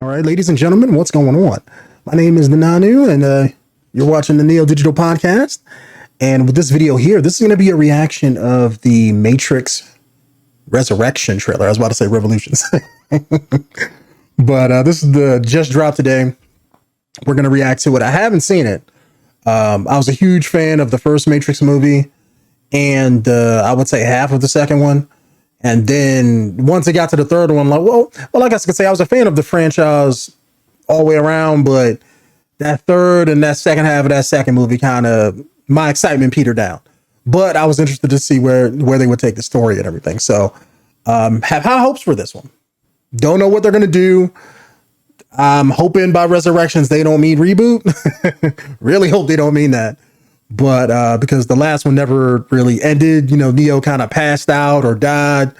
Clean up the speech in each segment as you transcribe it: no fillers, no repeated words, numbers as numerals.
All right, ladies and gentlemen, what's going on? My name is Nanu, and you're watching the Neo Digital Podcast. And with this video here, this is going to be a reaction of the Matrix Resurrection trailer. I was about to say Revolutions. But this is the just dropped today. We're going to react to it. I haven't seen it. I was a huge fan of the first Matrix movie, and I would say half of the second one. And then once it got to the third one, like, well, I guess I could say I was a fan of the franchise all the way around, but that third and that second half of that second movie kind of, my excitement petered down. But I was interested to see where they would take the story and everything. So have high hopes for this one. Don't know what they're going to do. I'm hoping by Resurrections they don't mean reboot. Really hope they don't mean that. But because the last one never really ended, you know, Neo kind of passed out or died.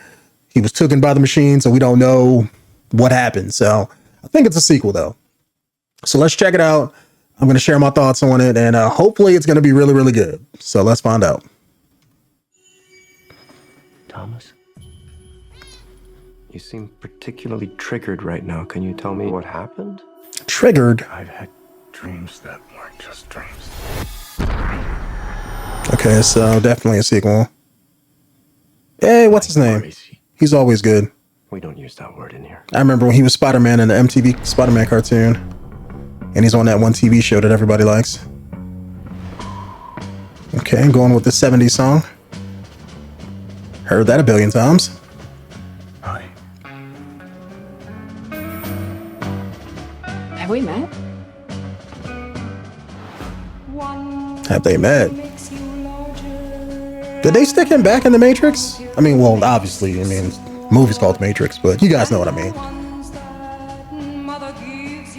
He was taken by the machine, so we don't know what happened. So I think it's a sequel, though. So let's check it out. I'm going to share my thoughts on it, and hopefully it's going to be really, really good. So let's find out. Thomas? You seem particularly triggered right now. Can you tell me what happened? Triggered? I've had dreams that weren't just dreams. Okay, so definitely a sequel. Hey, what's his name? He's always good. We don't use that word in here. I remember when he was Spider-Man in the MTV Spider-Man cartoon. And he's on that one TV show that everybody likes. Okay, going with the 70s song. Heard that a billion times. Hi. Have we met? Have they met? Did they stick him back in the Matrix? I mean, well, obviously, I mean, movie's called Matrix, but you guys know what I mean.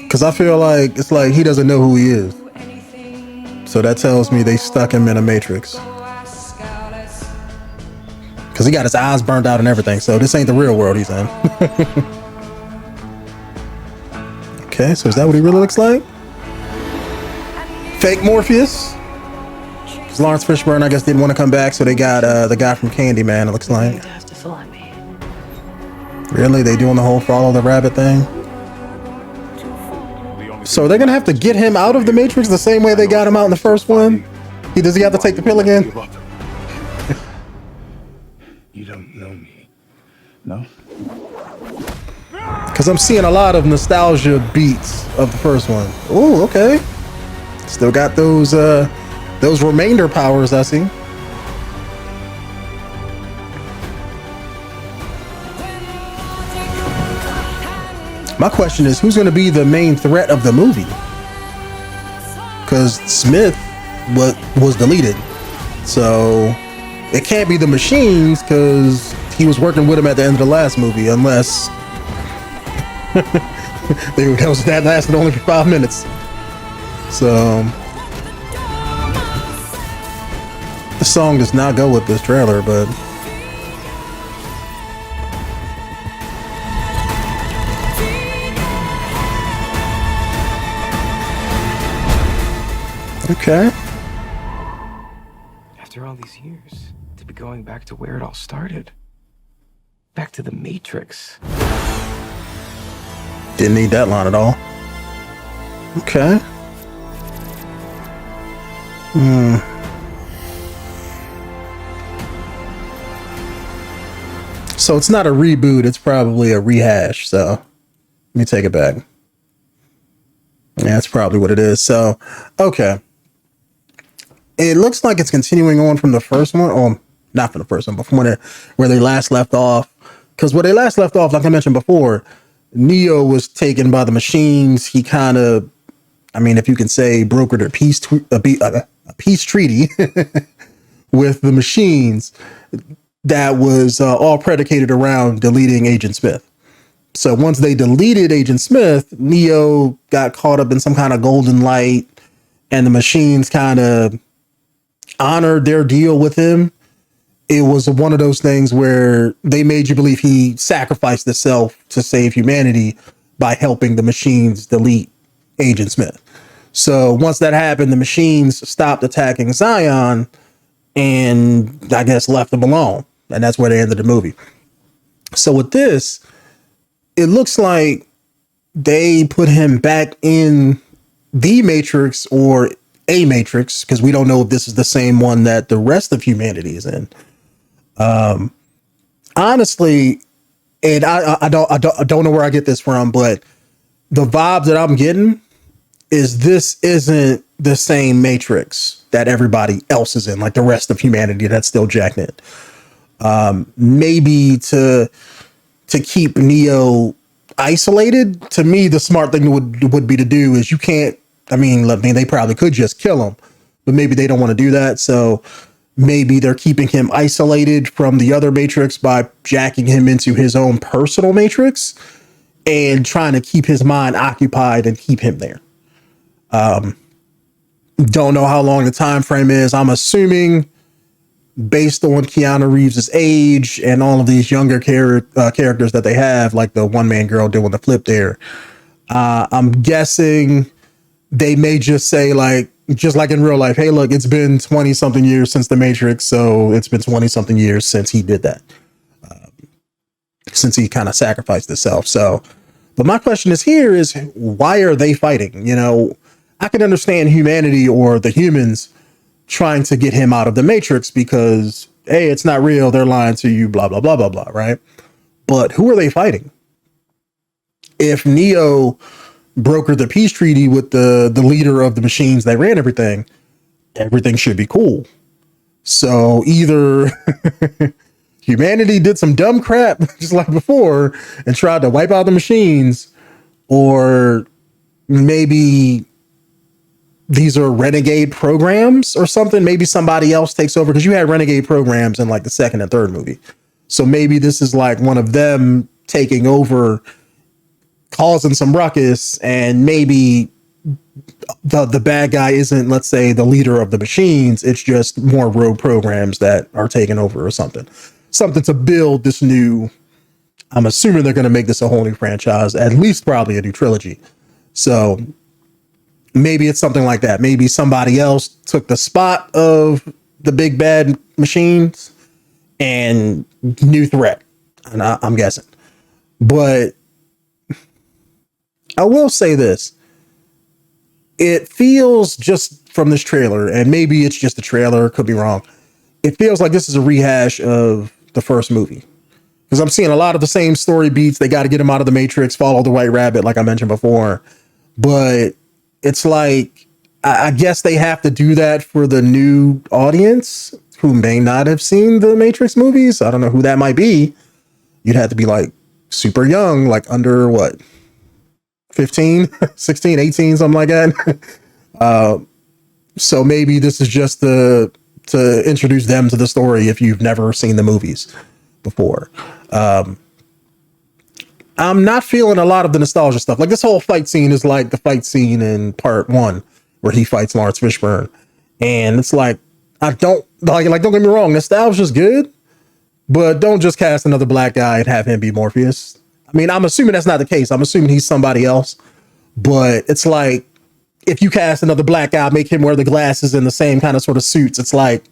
Because I feel like it's like he doesn't know who he is. So that tells me they stuck him in a Matrix. Because he got his eyes burned out and everything, so this ain't the real world he's in. Okay, so is that what he really looks like? Fake Morpheus? Lawrence Fishburne, I guess, didn't want to come back, so they got the guy from Candyman, it looks like. Have to find me. Really? They doing the whole follow the rabbit thing? So they're gonna have to get him out of the Matrix the same way they got him out in the first one? Does he have to take the pill again? You don't know me. No? Because I'm seeing a lot of nostalgia beats of the first one. Oh, okay. Still got those remainder powers, I see. My question is, who's going to be the main threat of the movie? Because Smith was deleted. So it can't be the machines because he was working with him at the end of the last movie, unless that lasted only for 5 minutes. So the song does not go with this trailer, but okay. After all these years, to be going back to where it all started. Back to the Matrix. Didn't need that line at all. Okay. So it's not a reboot, it's probably a rehash. So let me take it back. Yeah, that's probably what it is. So, okay. It looks like it's continuing on from the first one, or not from the first one, but from where they last left off. Because where they last left off, like I mentioned before, Neo was taken by the machines. He kind of, I mean, if you can say, brokered a peace treaty with the machines that was all predicated around deleting Agent Smith. So once they deleted Agent Smith, Neo got caught up in some kind of golden light, and the machines kind of honored their deal with him. It was one of those things where they made you believe he sacrificed himself to save humanity by helping the machines delete Agent Smith. So once that happened, the machines stopped attacking Zion and I guess left him alone. And that's where they ended the movie. So with this, it looks like they put him back in the Matrix or a Matrix, because we don't know if this is the same one that the rest of humanity is in. Honestly, and I don't know where I get this from, but the vibe that I'm getting is this isn't the same Matrix that everybody else is in, like the rest of humanity that's still jacked in. Maybe to keep Neo isolated. To me, the smart thing would be to do is you can't. I mean, they probably could just kill him, but maybe they don't want to do that. So maybe they're keeping him isolated from the other Matrix by jacking him into his own personal Matrix and trying to keep his mind occupied and keep him there. Don't know how long the time frame is. I'm assuming, based on Keanu Reeves' age and all of these younger characters that they have, like the one man girl doing the flip there, I'm guessing they may just say, like, just like in real life, hey, look, it's been 20 something years since the Matrix, so it's been 20 something years since he did that, since he kind of sacrificed himself. So, but my question is here is, why are they fighting? You know, I can understand humanity or the humans trying to get him out of the Matrix because, hey, it's not real, they're lying to you, blah, blah, blah, blah, blah, right? But who are they fighting? If Neo brokered the peace treaty with the leader of the machines that ran everything should be cool. So either humanity did some dumb crap just like before and tried to wipe out the machines, or maybe these are renegade programs or something. Maybe somebody else takes over, because you had renegade programs in like the second and third movie. So maybe this is like one of them taking over, causing some ruckus, and maybe the bad guy isn't, let's say, the leader of the machines. It's just more rogue programs that are taking over or something to build this new. I'm assuming they're going to make this a whole new franchise, at least probably a new trilogy. So maybe it's something like that. Maybe somebody else took the spot of the big bad machines and new threat. And I'm guessing, but I will say this. It feels, just from this trailer, and maybe it's just a trailer, could be wrong, it feels like this is a rehash of the first movie. Because I'm seeing a lot of the same story beats. They got to get him out of the Matrix, follow the White Rabbit, like I mentioned before. But it's like, I guess they have to do that for the new audience who may not have seen the Matrix movies. I don't know who that might be. You'd have to be like super young, like under what? 15, 16, 18, something like that. So maybe this is just to introduce them to the story if you've never seen the movies before. I'm not feeling a lot of the nostalgia stuff. Like, this whole fight scene is like the fight scene in part 1 where he fights Lawrence Fishburne. And it's like, I don't like, don't get me wrong, nostalgia's good, but don't just cast another black guy and have him be Morpheus. I mean, I'm assuming that's not the case. I'm assuming he's somebody else. But it's like, if you cast another black guy, make him wear the glasses and the same kind of sort of suits, it's like,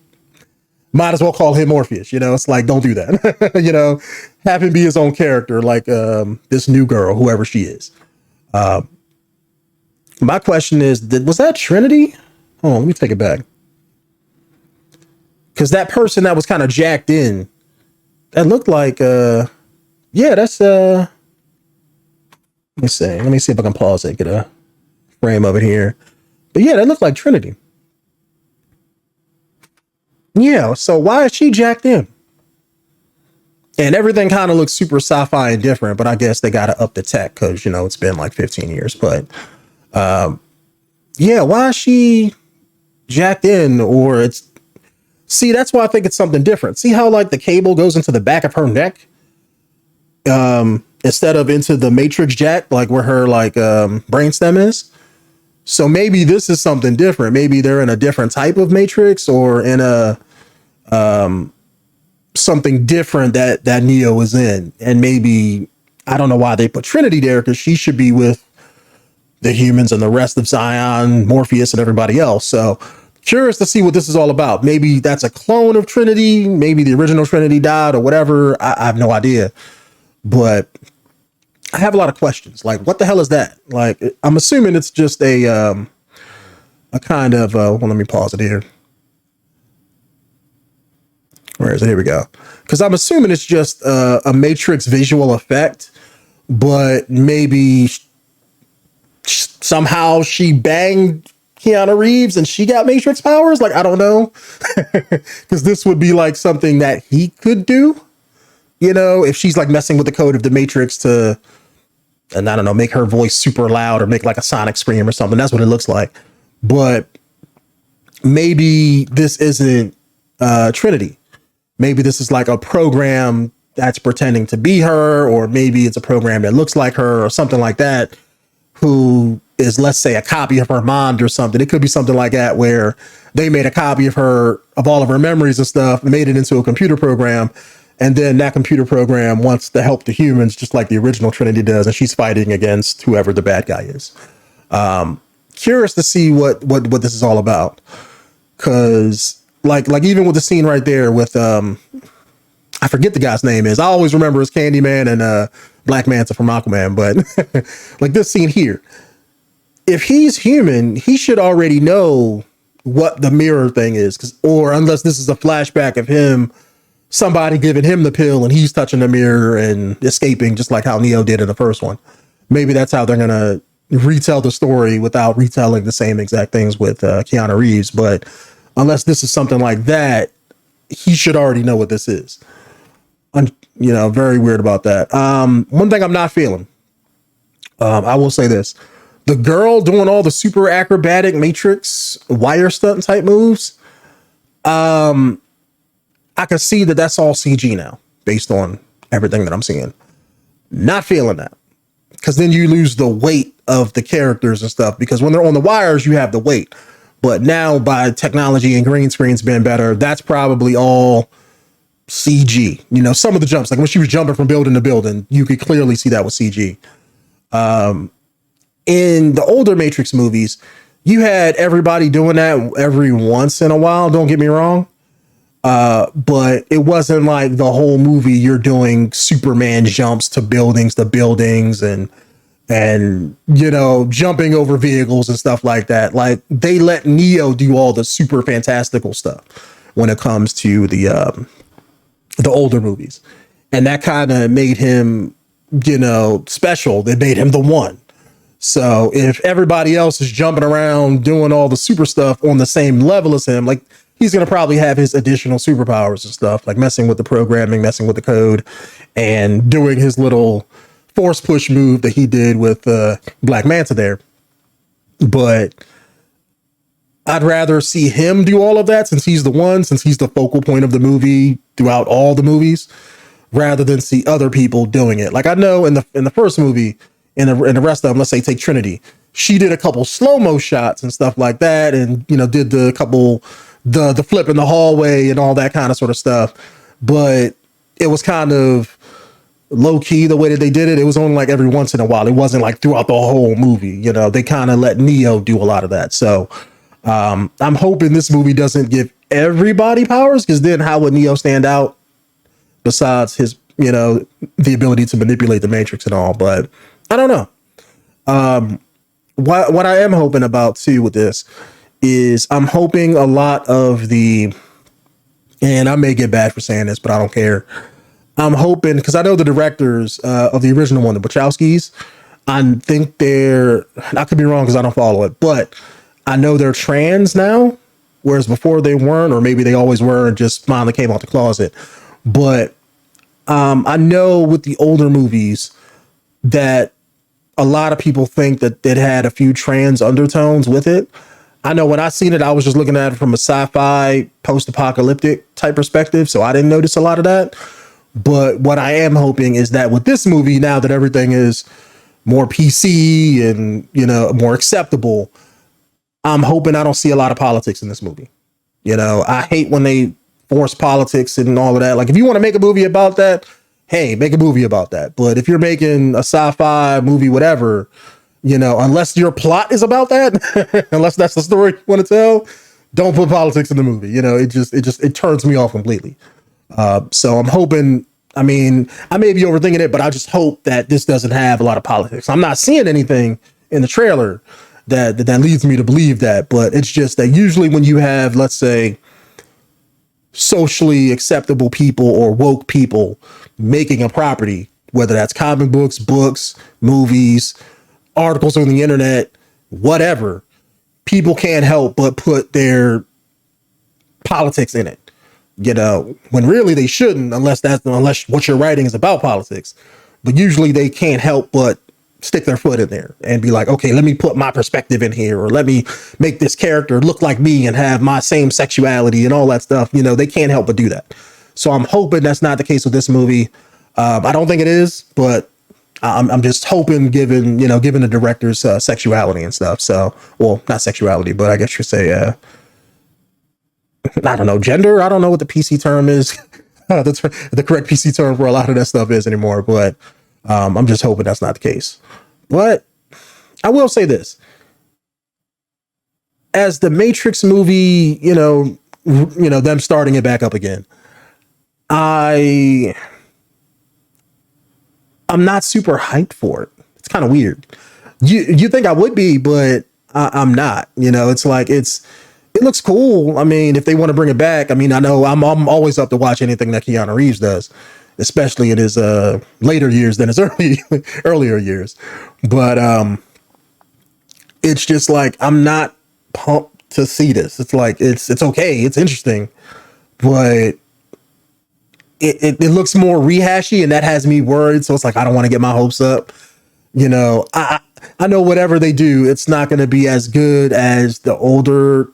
might as well call him Morpheus. You know, it's like, don't do that. You know, have him be his own character, like this new girl, whoever she is. My question is, was that Trinity? Hold on, let me take it back. Because that person that was kind of jacked in, that looked like... yeah, that's let me see if I can pause it, get a frame of it here. But yeah, that looked like Trinity. Yeah, so why is she jacked in? And everything kind of looks super sci-fi and different, but I guess they gotta up the tech because, you know, it's been like 15 years. But yeah, why is she jacked in? Or it's, see, that's why I think it's something different. See how like the cable goes into the back of her neck? Instead of into the matrix jack, like where her like brainstem is. So maybe this is something different. Maybe they're in a different type of matrix, or in a something different that Neo is in. And maybe, I don't know why they put Trinity there, because she should be with the humans and the rest of Zion, Morpheus, and everybody else. So curious to see what this is all about. Maybe that's a clone of Trinity. Maybe the original Trinity died or whatever. I have no idea. But I have a lot of questions. Like, what the hell is that? Like, I'm assuming it's just a kind of, well, let me pause it here. Where is it? Here we go. Because I'm assuming it's just a Matrix visual effect, but maybe somehow she banged Keanu Reeves and she got Matrix powers. Like, I don't know. Because this would be like something that he could do, you know, if she's like messing with the code of the Matrix to, and I don't know, make her voice super loud or make like a sonic scream or something. That's what it looks like. But maybe this isn't Trinity. Maybe this is like a program that's pretending to be her, or maybe it's a program that looks like her or something like that, who is, let's say, a copy of her mind or something. It could be something like that where they made a copy of her, of all of her memories and stuff, and made it into a computer program. And then that computer program wants to help the humans just like the original Trinity does. And she's fighting against whoever the bad guy is. Curious to see what this is all about. Cause like even with the scene right there with, I forget the guy's name is. I always remember as Candyman and Black Manta from Aquaman, but like this scene here, if he's human, he should already know what the mirror thing is, or unless this is a flashback of him, somebody giving him the pill and he's touching the mirror and escaping, just like how Neo did in the first one. Maybe that's how they're gonna retell the story without retelling the same exact things with Keanu Reeves. But unless this is something like that, he should already know what this is. You know, very weird about that. One thing I'm not feeling, I will say this: the girl doing all the super acrobatic Matrix wire stunt type moves, I can see that that's all CG now, based on everything that I'm seeing. Not feeling that, because then you lose the weight of the characters and stuff, because when they're on the wires, you have the weight. But now, by technology and green screens being better, that's probably all CG. You know, some of the jumps, like when she was jumping from building to building, you could clearly see that was CG. In the older Matrix movies, you had everybody doing that every once in a while, don't get me wrong. But it wasn't like the whole movie you're doing Superman jumps to buildings and you know, jumping over vehicles and stuff like that. Like, they let Neo do all the super fantastical stuff when it comes to the older movies. And that kind of made him, you know, special. They made him the one. So if everybody else is jumping around doing all the super stuff on the same level as him, like, he's going to probably have his additional superpowers and stuff, like messing with the programming, messing with the code, and doing his little force push move that he did with Black Manta there. But I'd rather see him do all of that, since he's the one, since he's the focal point of the movie throughout all the movies, rather than see other people doing it. Like, I know in the first movie, and the rest of them, let's say take Trinity, she did a couple slow-mo shots and stuff like that, and, you know, did the couple the flip in the hallway and all that kind of sort of stuff. But it was kind of low key the way that they did it. It was only like every once in a while. It wasn't like throughout the whole movie. You know, they kind of let Neo do a lot of that. So I'm hoping this movie doesn't give everybody powers, because then how would Neo stand out besides his, you know, the ability to manipulate the Matrix and all? But I don't know. What I am hoping about too with this is I'm hoping a lot of the, and I may get bad for saying this, but I don't care. I'm hoping, because I know the directors of the original one, the Wachowskis, I think I could be wrong because I don't follow it, but I know they're trans now, whereas before they weren't, or maybe they always were and just finally came out the closet. But I know with the older movies that a lot of people think that it had a few trans undertones with it. I know when I seen it, I was just looking at it from a sci-fi post-apocalyptic type perspective, so I didn't notice a lot of that. But what I am hoping is that with this movie, now that everything is more PC and, you know, more acceptable, I'm hoping I don't see a lot of politics in this movie. You know, I hate when they force politics and all of that. Like, if you want to make a movie about that, hey, make a movie about that. But if you're making a sci-fi movie, whatever, you know, unless your plot is about that, unless that's the story you want to tell, don't put politics in the movie. You know, it turns me off completely. So I'm hoping I mean, I may be overthinking it, but I just hope that this doesn't have a lot of politics. I'm not seeing anything in the trailer that leads me to believe that, but it's just that usually when you have, let's say, socially acceptable people or woke people making a property, whether that's comic books, movies, articles on the internet, whatever, people can't help but put their politics in it, you know, when really they shouldn't, unless what you're writing is about politics. But usually they can't help but stick their foot in there and be like, okay, let me put my perspective in here, or let me make this character look like me and have my same sexuality and all that stuff. You know, they can't help but do that. So I'm hoping that's not the case with this movie. I don't think it is, but I'm just hoping, given the director's sexuality and stuff. So, well, not sexuality, but I guess you say, I don't know, gender. I don't know what the PC term is. The correct PC term for a lot of that stuff is anymore, but I'm just hoping that's not the case. But I will say this: as the Matrix movie, them starting it back up again, I'm not super hyped for it. It's kind of weird. You think I would be, but I'm not. It's like it looks cool. I mean, if they want to bring it back, I mean, I know I'm always up to watch anything that Keanu Reeves does, especially in his later years than his earlier years. But it's just like I'm not pumped to see this. It's like it's okay, it's interesting, but it looks more rehashy, and that has me worried. So it's like I don't want to get my hopes up. I know whatever they do, it's not going to be as good as the older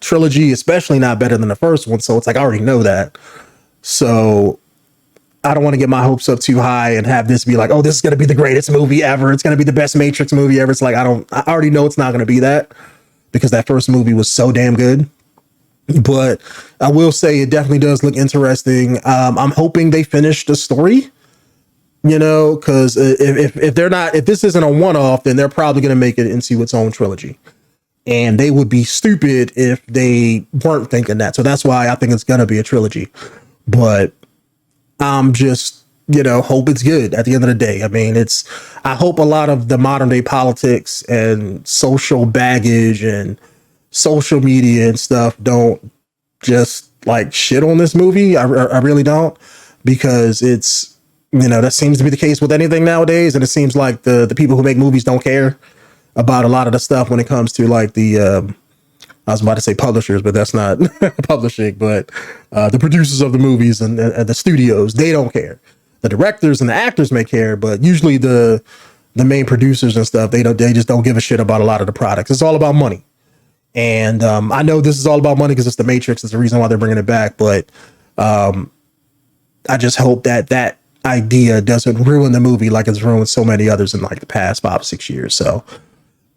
trilogy, especially not better than the first one. So it's like I already know that. So I don't want to get my hopes up too high and have this be like, oh, this is going to be the greatest movie ever. It's going to be the best Matrix movie ever. It's like I already know it's not going to be that, because that first movie was so damn good. But I will say it definitely does look interesting. I'm hoping they finish the story, because if this isn't a one-off, then they're probably going to make it into its own trilogy. And they would be stupid if they weren't thinking that. So that's why I think it's going to be a trilogy. But I'm just, hope it's good at the end of the day. I mean, I hope a lot of the modern day politics and social baggage and social media and stuff don't just like shit on this movie. I really don't, because it's, that seems to be the case with anything nowadays. And it seems like the people who make movies don't care about a lot of the stuff when it comes to like the, I was about to say publishers, but that's not publishing, but the producers of the movies and the studios, they don't care. The directors and the actors may care, but usually the main producers and stuff, they just don't give a shit about a lot of the products. It's all about money. And I know this is all about money because it's the Matrix. It's the reason why they're bringing it back. But I just hope that idea doesn't ruin the movie like it's ruined so many others in like the past 5 or 6 years. So,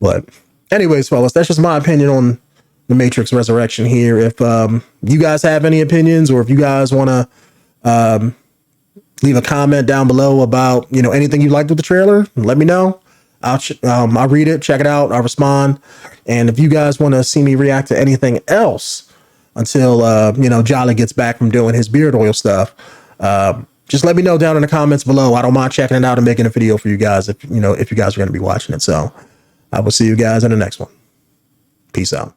but anyways, fellas, that's just my opinion on the Matrix Resurrection here. If you guys have any opinions, or if you guys want to leave a comment down below about anything you liked with the trailer, let me know. I'll read it, check it out, I'll respond. And if you guys want to see me react to anything else until Jolly gets back from doing his beard oil stuff, just let me know down in the comments below. I don't mind checking it out and making a video for you guys if you guys are going to be watching it. So I will see you guys in the next one. Peace out.